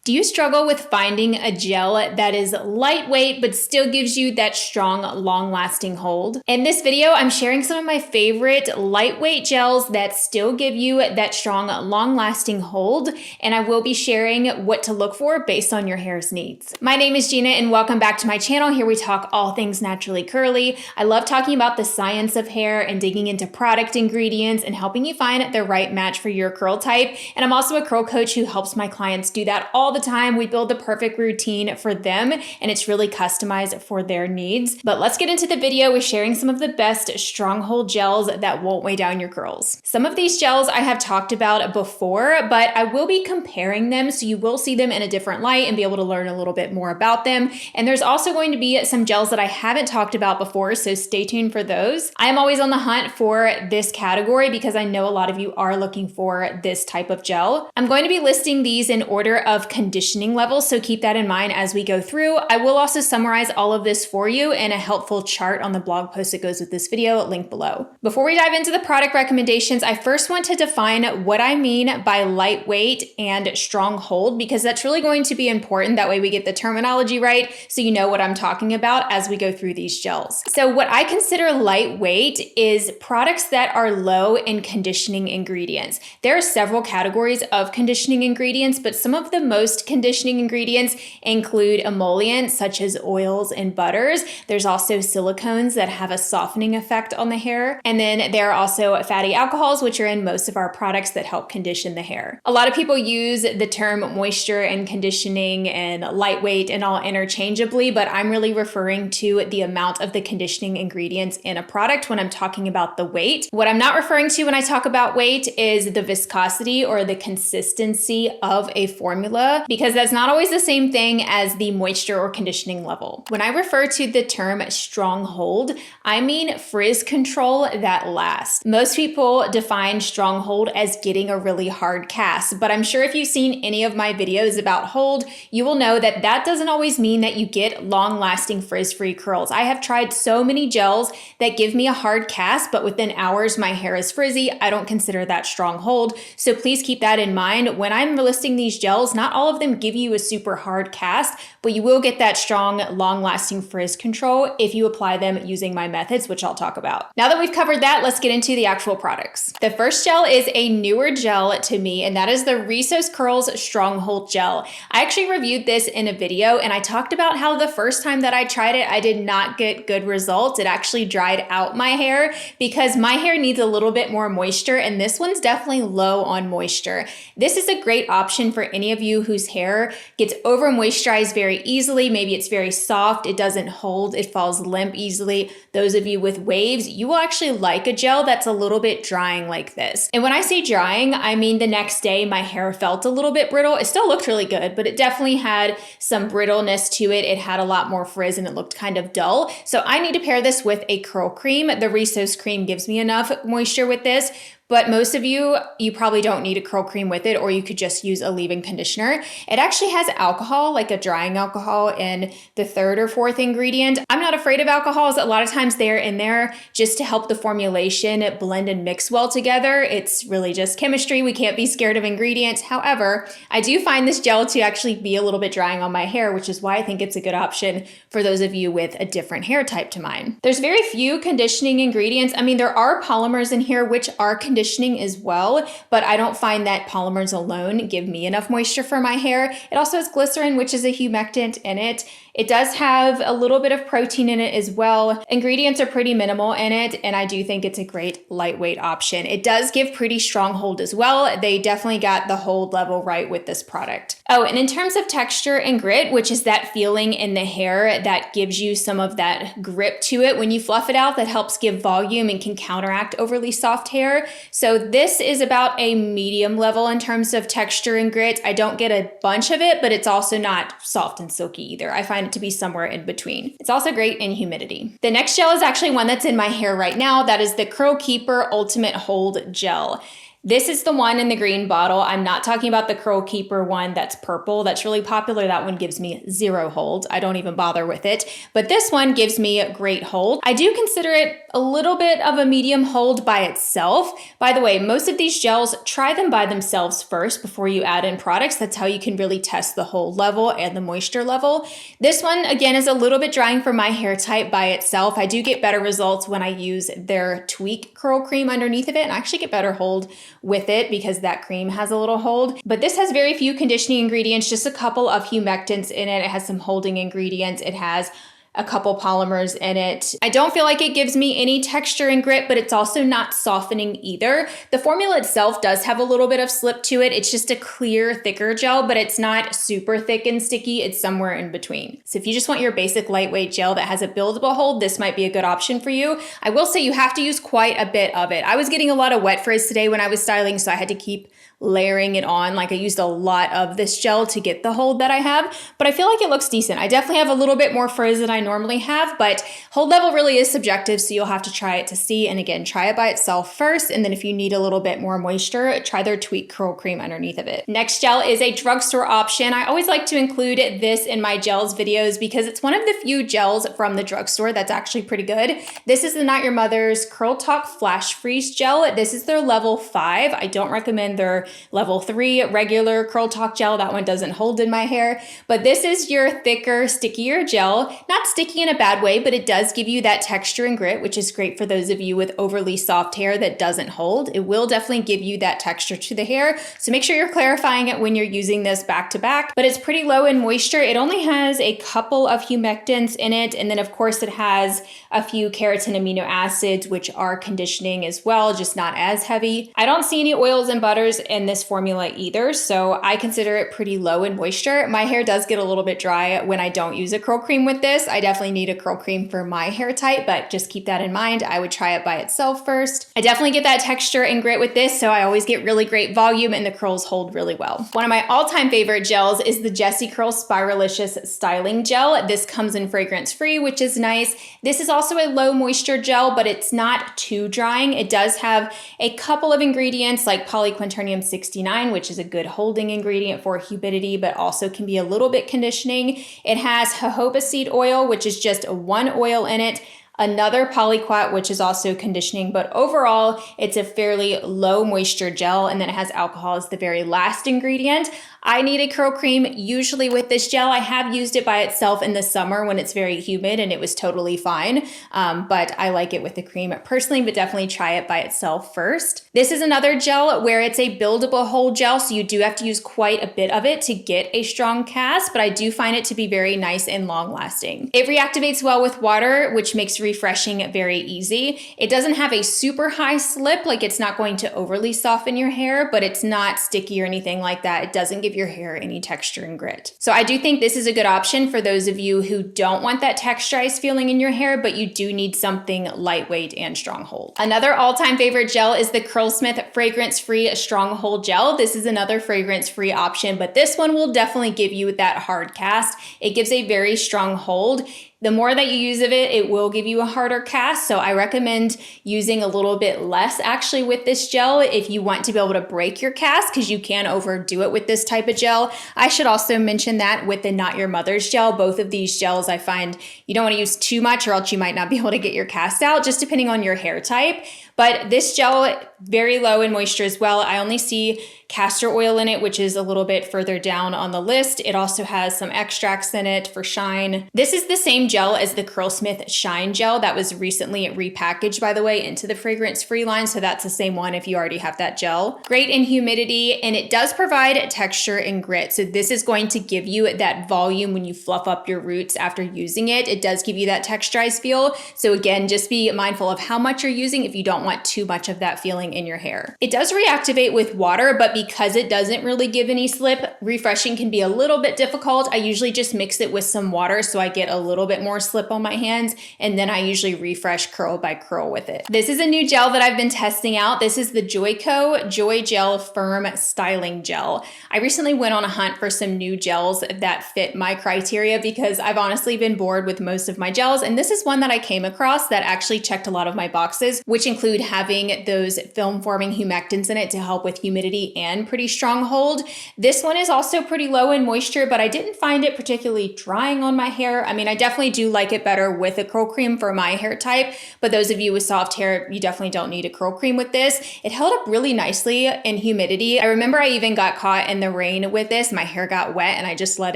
Do you struggle with finding a gel that is lightweight but still gives you that strong, long-lasting hold? In this video, I'm sharing some of my favorite lightweight gels that still give you that strong, long-lasting hold, and I will be sharing what to look for based on your hair's needs. My name is Gina and welcome back to my channel. Here we talk all things naturally curly. I love talking about the science of hair and digging into product ingredients and helping you find the right match for your curl type. And I'm also a curl coach who helps my clients do that all the time. We build the perfect routine for them and it's really customized for their needs. But let's get into the video with sharing some of the best stronghold gels that won't weigh down your curls. Some of these gels I have talked about before, but I will be comparing them so you will see them in a different light and be able to learn a little bit more about them. And there's also going to be some gels that I haven't talked about before, so stay tuned for those. I am always on the hunt for this category because I know a lot of you are looking for this type of gel. I'm going to be listing these in order of conditioning levels, so keep that in mind as we go through. I will also summarize all of this for you in a helpful chart on the blog post that goes with this video, link below. Before we dive into the product recommendations, I first want to define what I mean by lightweight and strong hold, because that's really going to be important. That way we get the terminology right so you know what I'm talking about as we go through these gels. So what I consider lightweight is products that are low in conditioning ingredients. There are several categories of conditioning ingredients, but some of the most conditioning ingredients include emollients such as oils and butters. There's also silicones that have a softening effect on the hair. And then there are also fatty alcohols, which are in most of our products that help condition the hair. A lot of people use the term moisture and conditioning and lightweight and all interchangeably, but I'm really referring to the amount of the conditioning ingredients in a product when I'm talking about the weight. What I'm not referring to when I talk about weight is the viscosity or the consistency of a formula, because that's not always the same thing as the moisture or conditioning level. When I refer to the term strong hold, I mean frizz control that lasts. Most people define strong hold as getting a really hard cast, but I'm sure if you've seen any of my videos about hold, you will know that that doesn't always mean that you get long-lasting frizz-free curls. I have tried so many gels that give me a hard cast, but within hours my hair is frizzy. I don't consider that strong hold. So please keep that in mind. When I'm listing these gels, not all of them give you a super hard cast, but you will get that strong, long-lasting frizz control if you apply them using my methods, which I'll talk about. Now that we've covered that, let's get into the actual products. The first gel is a newer gel to me, and that is the Rhesus Curls Stronghold Gel. I actually reviewed this in a video, and I talked about how the first time that I tried it, I did not get good results. It actually dried out my hair because my hair needs a little bit more moisture, and this one's definitely low on moisture. This is a great option for any of you whose hair gets over moisturized very easily. Maybe it's very soft, it doesn't hold, it falls limp easily. Those of you with waves, you will actually like a gel that's a little bit drying like this. And when I say drying, I mean the next day my hair felt a little bit brittle. It still looked really good, but it definitely had some brittleness to it. It had a lot more frizz and it looked kind of dull. So I need to pair this with a curl cream. The Rhesus cream gives me enough moisture with this. But most of you probably don't need a curl cream with it, or you could just use a leave-in conditioner. It actually has alcohol, like a drying alcohol in the third or fourth ingredient. I'm not afraid of alcohols. A lot of times they're in there just to help the formulation blend and mix well together. It's really just chemistry. We can't be scared of ingredients. However, I do find this gel to actually be a little bit drying on my hair, which is why I think it's a good option for those of you with a different hair type to mine. There's very few conditioning ingredients. I mean, there are polymers in here which are conditioning as well, but I don't find that polymers alone give me enough moisture for my hair. It also has glycerin, which is a humectant in it. It does have a little bit of protein in it as well. Ingredients are pretty minimal in it, and I do think it's a great lightweight option. It does give pretty strong hold as well. They definitely got the hold level right with this product. Oh, and in terms of texture and grit, which is that feeling in the hair that gives you some of that grip to it when you fluff it out, that helps give volume and can counteract overly soft hair. So this is about a medium level in terms of texture and grit. I don't get a bunch of it, but it's also not soft and silky either. I find it to be somewhere in between. It's also great in humidity. The next gel is actually one that's in my hair right now. That is the Curl Keeper Ultimate Hold Gel. This is the one in the green bottle. I'm not talking about the Curl Keeper one that's purple. That's really popular. That one gives me 0 hold. I don't even bother with it. But this one gives me a great hold. I do consider it a little bit of a medium hold by itself. By the way, most of these gels, try them by themselves first before you add in products. That's how you can really test the hold level and the moisture level. This one, again, is a little bit drying for my hair type by itself. I do get better results when I use their Tweak curl cream underneath of it, and I actually get better hold with it because that cream has a little hold. But this has very few conditioning ingredients, just a couple of humectants in it. It has some holding ingredients. It has a couple polymers in it. I don't feel like it gives me any texture and grit, but it's also not softening either. The formula itself does have a little bit of slip to it. It's just a clear, thicker gel, but it's not super thick and sticky. It's somewhere in between. So if you just want your basic lightweight gel that has a buildable hold, this might be a good option for you. I will say you have to use quite a bit of it. I was getting a lot of wet frizz today when I was styling, so I had to keep layering it on. Like I used a lot of this gel to get the hold that I have, but I feel like it looks decent. I definitely have a little bit more frizz than I normally have, but hold level really is subjective, so you'll have to try it to see. And again, try it by itself first, and then if you need a little bit more moisture, try their Tweak curl cream underneath of it. Next gel is a drugstore option. I always like to include this in my gels videos because it's one of the few gels from the drugstore that's actually pretty good. This is the Not Your Mother's Curl Talk Flash Freeze Gel. This is their level 5. I don't recommend their level 3 regular Curl Talk gel. That one doesn't hold in my hair, but this is your thicker, stickier gel. Not sticky in a bad way, but it does give you that texture and grit, which is great for those of you with overly soft hair that doesn't hold. It will definitely give you that texture to the hair, so make sure you're clarifying it when you're using this back to back, but it's pretty low in moisture. It only has a couple of humectants in it, and then of course it has a few keratin amino acids, which are conditioning as well, just not as heavy. I don't see any oils and butters in this formula either, so I consider it pretty low in moisture. My hair does get a little bit dry when I don't use a curl cream with this. I definitely need a curl cream for my hair type, but just keep that in mind. I would try it by itself first. I definitely get that texture and grit with this, so I always get really great volume and the curls hold really well. One of my all-time favorite gels is the Jessie Curl Spiralicious Styling Gel. This comes in fragrance-free, which is nice. This is also a low moisture gel, but it's not too drying. It does have a couple of ingredients like polyquinternium 69, which is a good holding ingredient for humidity, but also can be a little bit conditioning. It has jojoba seed oil, which is just one oil in it, another polyquat, which is also conditioning, but overall it's a fairly low moisture gel, and then it has alcohol as the very last ingredient. I need a curl cream usually with this gel. I have used it by itself in the summer when it's very humid and it was totally fine, but I like it with the cream personally, but definitely try it by itself first. This is another gel where it's a buildable hold gel, so you do have to use quite a bit of it to get a strong cast, but I do find it to be very nice and long lasting. It reactivates well with water, which makes refreshing very easy. It doesn't have a super high slip, like it's not going to overly soften your hair, but it's not sticky or anything like that. It doesn't give your hair any texture and grit. So I do think this is a good option for those of you who don't want that texturized feeling in your hair, but you do need something lightweight and strong hold. Another all-time favorite gel is the Curlsmith Fragrance-Free Strong Hold Gel. This is another fragrance-free option, but this one will definitely give you that hard cast. It gives a very strong hold. The more that you use of it, it will give you a harder cast. So I recommend using a little bit less actually with this gel if you want to be able to break your cast, because you can overdo it with this type of gel. I should also mention that with the Not Your Mother's gel, both of these gels I find you don't want to use too much or else you might not be able to get your cast out, just depending on your hair type. But this gel, very low in moisture as well. I only see castor oil in it, which is a little bit further down on the list. It also has some extracts in it for shine. This is the same gel as the Curlsmith Shine Gel that was recently repackaged, by the way, into the fragrance-free line. So that's the same one if you already have that gel. Great in humidity, and it does provide texture and grit. So this is going to give you that volume when you fluff up your roots after using it. It does give you that texturized feel. So again, just be mindful of how much you're using if you don't want too much of that feeling in your hair. It does reactivate with water, but because it doesn't really give any slip, refreshing can be a little bit difficult. I usually just mix it with some water so I get a little bit more slip on my hands, and then I usually refresh curl by curl with it. This is a new gel that I've been testing out. This is the Joico Joigel Firm Styling Gel. I recently went on a hunt for some new gels that fit my criteria because I've honestly been bored with most of my gels, and this is one that I came across that actually checked a lot of my boxes, which includes include having those film forming humectants in it to help with humidity and pretty strong hold. This one is also pretty low in moisture, but I didn't find it particularly drying on my hair. I mean, I definitely do like it better with a curl cream for my hair type, but those of you with soft hair, you definitely don't need a curl cream with this. It held up really nicely in humidity. I remember I even got caught in the rain with this. My hair got wet and I just let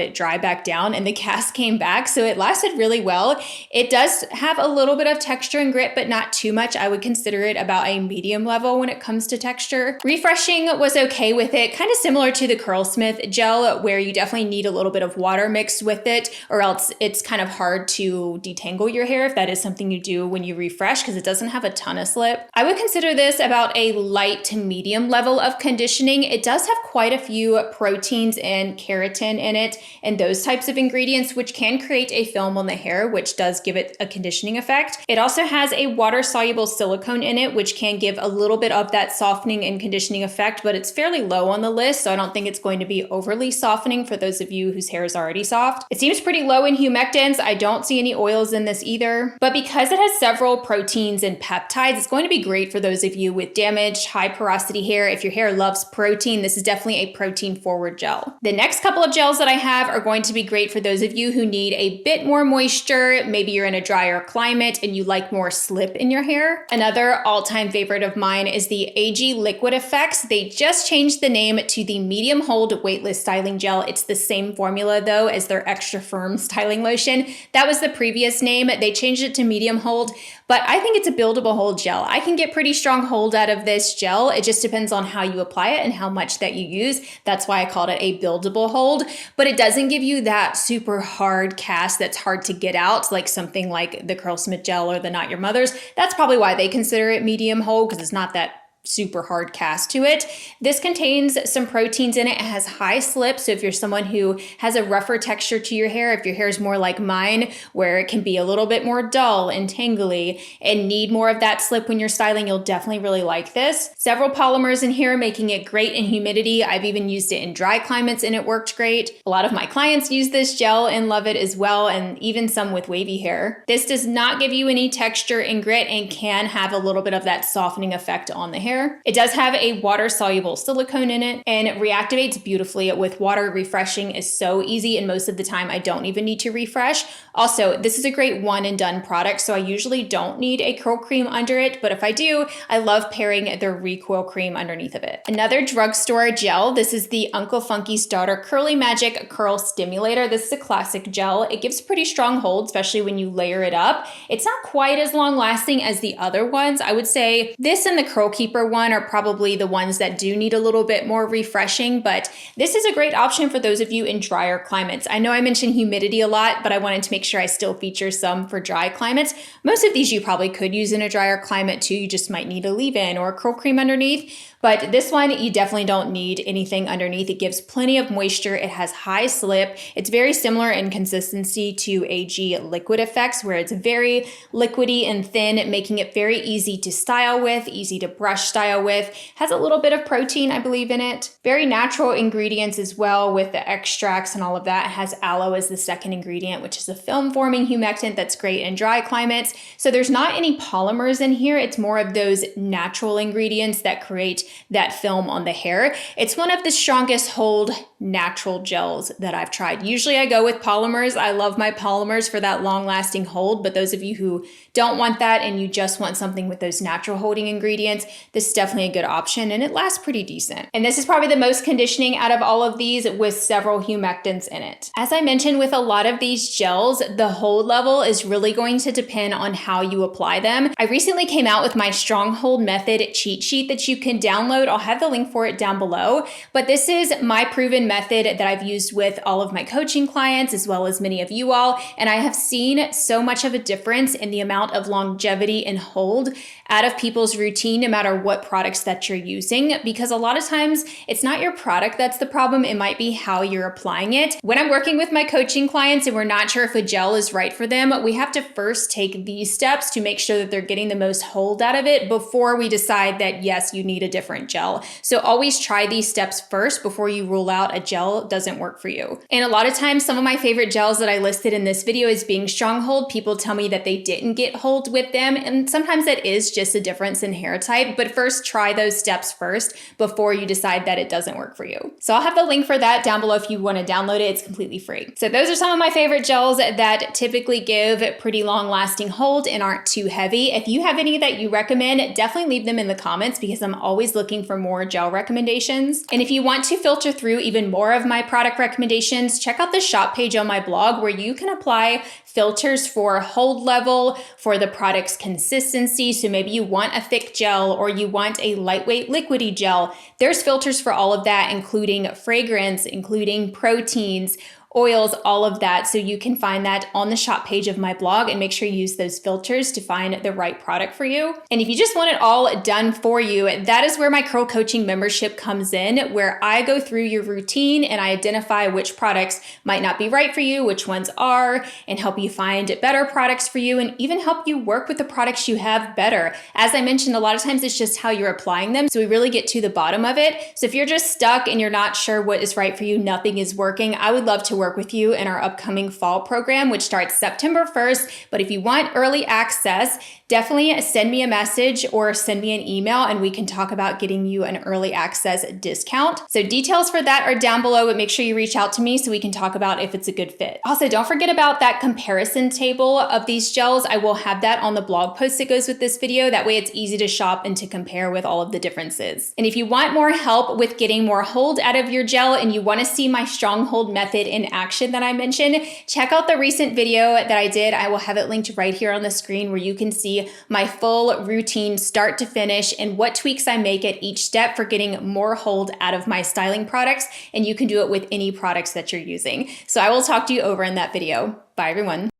it dry back down and the cast came back. So it lasted really well. It does have a little bit of texture and grit, but not too much. I would consider it about a medium level when it comes to texture. Refreshing was okay with it, kind of similar to the Curlsmith gel where you definitely need a little bit of water mixed with it or else it's kind of hard to detangle your hair if that is something you do when you refresh because it doesn't have a ton of slip. I would consider this about a light to medium level of conditioning. It does have quite a few proteins and keratin in it and those types of ingredients which can create a film on the hair, which does give it a conditioning effect. It also has a water-soluble silicone in it, which can give a little bit of that softening and conditioning effect, but it's fairly low on the list, so I don't think it's going to be overly softening for those of you whose hair is already soft. It seems pretty low in humectants. I don't see any oils in this either, but because it has several proteins and peptides, it's going to be great for those of you with damaged, high porosity hair. If your hair loves protein, this is definitely a protein-forward gel. The next couple of gels that I have are going to be great for those of you who need a bit more moisture. Maybe you're in a drier climate and you like more slip in your hair. Another all-time favorite of mine is the AG Liquid Effects. They just changed the name to the Medium Hold Weightless Styling Gel. It's the same formula though as their Extra Firm Styling Lotion. That was the previous name. They changed it to Medium Hold, but I think it's a buildable hold gel. I can get pretty strong hold out of this gel. It just depends on how you apply it and how much that you use. That's why I called it a buildable hold, but it doesn't give you that super hard cast that's hard to get out, like something like the Curlsmith gel or the Not Your Mother's. That's probably why they consider it medium hold, because it's not that super hard cast to it. This contains some proteins in it. It has high slip. So if you're someone who has a rougher texture to your hair, if your hair is more like mine, where it can be a little bit more dull and tangly and need more of that slip when you're styling, you'll definitely really like this. Several polymers in here, making it great in humidity. I've even used it in dry climates and it worked great. A lot of my clients use this gel and love it as well, and even some with wavy hair. This does not give you any texture and grit and can have a little bit of that softening effect on the hair. It does have a water-soluble silicone in it and it reactivates beautifully with water. Refreshing is so easy and most of the time I don't even need to refresh. Also, this is a great one and done product, so I usually don't need a curl cream under it, but if I do, I love pairing their recoil cream underneath of it. Another drugstore gel, this is the Uncle Funky's Daughter Curly Magic Curl Stimulator. This is a classic gel. It gives pretty strong hold, especially when you layer it up. It's not quite as long lasting as the other ones. I would say this and the Curl Keeper one are probably the ones that do need a little bit more refreshing, but this is a great option for those of you in drier climates. I know I mentioned humidity a lot, but I wanted to make sure I still feature some for dry climates. Most of these you probably could use in a drier climate too. You just might need a leave-in or a curl cream underneath. But this one, you definitely don't need anything underneath. It gives plenty of moisture. It has high slip. It's very similar in consistency to AG Liquid Effects, where it's very liquidy and thin, making it very easy to style with, easy to brush style with. Has a little bit of protein, I believe, in it. Very natural ingredients as well with the extracts and all of that. It has aloe as the second ingredient, which is a film-forming humectant that's great in dry climates. So there's not any polymers in here. It's more of those natural ingredients that create that film on the hair. It's one of the strongest hold natural gels that I've tried. Usually I go with polymers. I love my polymers for that long lasting hold, but those of you who don't want that and you just want something with those natural holding ingredients, this is definitely a good option and it lasts pretty decent. And this is probably the most conditioning out of all of these with several humectants in it. As I mentioned with a lot of these gels, the hold level is really going to depend on how you apply them. I recently came out with my strong hold method cheat sheet that you can download. I'll have the link for it down below, but this is my proven method that I've used with all of my coaching clients as well as many of you all. And I have seen so much of a difference in the amount of longevity and hold out of people's routine, no matter what products that you're using, because a lot of times it's not your product that's the problem. It might be how you're applying it. When I'm working with my coaching clients and we're not sure if a gel is right for them, we have to first take these steps to make sure that they're getting the most hold out of it before we decide that yes, you need a different gel. So always try these steps first before you rule out a a gel doesn't work for you. And a lot of times, some of my favorite gels that I listed in this video as being strong hold, people tell me that they didn't get hold with them. And sometimes that is just a difference in hair type, but first try those steps first before you decide that it doesn't work for you. So I'll have the link for that down below if you want to download it. It's completely free. So those are some of my favorite gels that typically give pretty long lasting hold and aren't too heavy. If you have any that you recommend, definitely leave them in the comments because I'm always looking for more gel recommendations. And if you want to filter through even more of my product recommendations, check out the shop page on my blog where you can apply filters for hold level, for the product's consistency. So maybe you want a thick gel or you want a lightweight liquidy gel. There's filters for all of that, including fragrance, including proteins, oils, all of that. So you can find that on the shop page of my blog and make sure you use those filters to find the right product for you. And if you just want it all done for you, that is where my Curl Coaching membership comes in, where I go through your routine and I identify which products might not be right for you, which ones are, and help you find better products for you and even help you work with the products you have better. As I mentioned, a lot of times it's just how you're applying them. So we really get to the bottom of it. So if you're just stuck and you're not sure what is right for you, nothing is working, I would love to work with you in our upcoming fall program, which starts September 1st. But if you want early access, definitely send me a message or send me an email and we can talk about getting you an early access discount. So details for that are down below, but make sure you reach out to me so we can talk about if it's a good fit. Also, don't forget about that comparison table of these gels. I will have that on the blog post that goes with this video. That way it's easy to shop and to compare with all of the differences. And if you want more help with getting more hold out of your gel and you want to see my stronghold method in action that I mentioned, check out the recent video that I did. I will have it linked right here on the screen where you can see my full routine start to finish and what tweaks I make at each step for getting more hold out of my styling products. And you can do it with any products that you're using. So I will talk to you over in that video. Bye everyone.